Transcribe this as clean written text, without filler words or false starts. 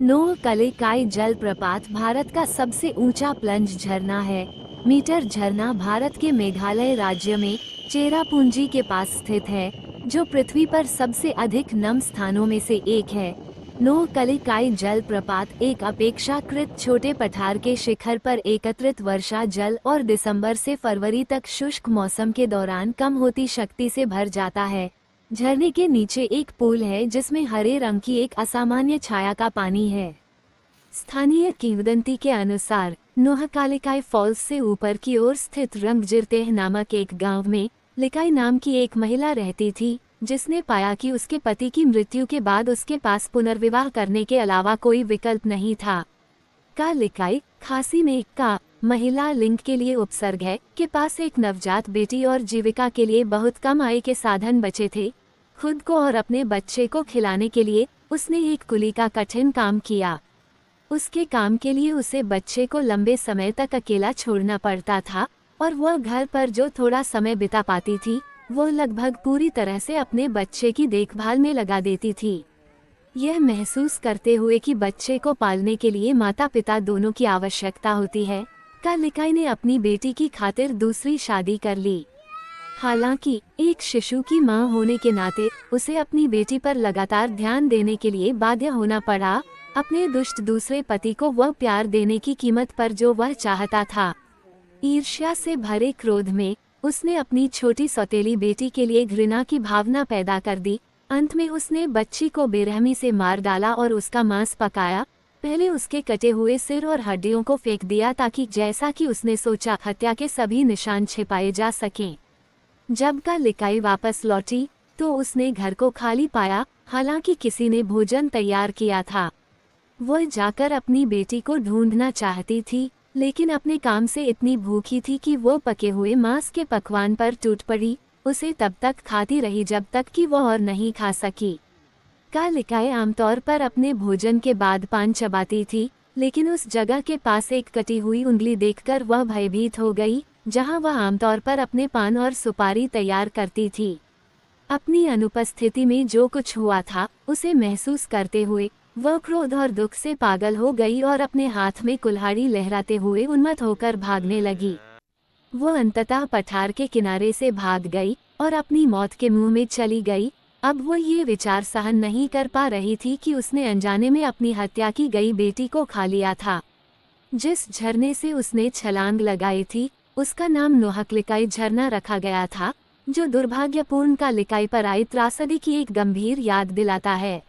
नोह कलिकाई जलप्रपात भारत का सबसे ऊंचा प्लंज झरना है। मीटर झरना भारत के मेघालय राज्य में चेरापूंजी के पास स्थित है, जो पृथ्वी पर सबसे अधिक नम स्थानों में से एक है। नोह कलिकाई जलप्रपात एक अपेक्षाकृत छोटे पठार के शिखर पर एकत्रित वर्षा जल और दिसंबर से फरवरी तक शुष्क मौसम के दौरान कम होती शक्ति से भर जाता है। झरने के नीचे एक पूल है जिसमें हरे रंग की एक असामान्य छाया का पानी है। स्थानीय किंवदंती के अनुसार नोह कालिकाई फॉल्स से ऊपर की ओर स्थित रंगजिरतेह नामक एक गांव में लिकाई नाम की एक महिला रहती थी, जिसने पाया कि उसके पति की मृत्यु के बाद उसके पास पुनर्विवाह करने के अलावा कोई विकल्प नहीं था। का लिकाई खासी में का महिला लिंग के लिए उपसर्ग है, के पास एक नवजात बेटी और जीविका के लिए बहुत कम आय के साधन बचे थे। खुद को और अपने बच्चे को खिलाने के लिए उसने एक कुली का कठिन काम किया। उसके काम के लिए उसे बच्चे को लंबे समय तक अकेला छोड़ना पड़ता था और वह घर पर जो थोड़ा समय बिता पाती थी वो लगभग पूरी तरह से अपने बच्चे की देखभाल में लगा देती थी। यह महसूस करते हुए कि बच्चे को पालने के लिए माता पिता दोनों की आवश्यकता होती है, का लिकाई ने अपनी बेटी की खातिर दूसरी शादी कर ली। हालांकि एक शिशु की मां होने के नाते उसे अपनी बेटी पर लगातार ध्यान देने के लिए बाध्य होना पड़ा, अपने दुष्ट दूसरे पति को वह प्यार देने की कीमत पर जो वह चाहता था। ईर्ष्या से भरे क्रोध में उसने अपनी छोटी सौतेली बेटी के लिए घृणा की भावना पैदा कर दी। अंत में उसने बच्ची को बेरहमी से मार डाला और उसका मांस पकाया। पहले उसके कटे हुए सिर और हड्डियों को फेंक दिया ताकि जैसा कि उसने सोचा हत्या के सभी निशान छिपाए जा सकें। जब का लिकाई वापस लौटी तो उसने घर को खाली पाया, हालांकि किसी ने भोजन तैयार किया था। वह जाकर अपनी बेटी को ढूंढना चाहती थी, लेकिन अपने काम से इतनी भूखी थी कि वो पके हुए मांस के पकवान पर टूट पड़ी। उसे तब तक खाती रही जब तक कि वह और नहीं खा सकी। का लिकाई आमतौर पर अपने भोजन के बाद पान चबाती थी, लेकिन उस जगह के पास एक कटी हुई उंगली देखकर वह भयभीत हो गई, जहां वह आमतौर पर अपने पान और सुपारी तैयार करती थी। अपनी अनुपस्थिति में जो कुछ हुआ था उसे महसूस करते हुए वह क्रोध और दुख से पागल हो गई और अपने हाथ में कुल्हाड़ी लहराते हुए उन्मत्त होकर भागने लगी। वह अंततः पठार के किनारे से भाग गई और अपनी मौत के मुंह में चली गई। अब वो ये विचार सहन नहीं कर पा रही थी कि उसने अनजाने में अपनी हत्या की गई बेटी को खा लिया था। जिस झरने से उसने छलांग लगाई थी उसका नाम नोह कलिकाई झरना रखा गया था, जो दुर्भाग्यपूर्ण का लिकाई पर आई त्रासदी की एक गंभीर याद दिलाता है।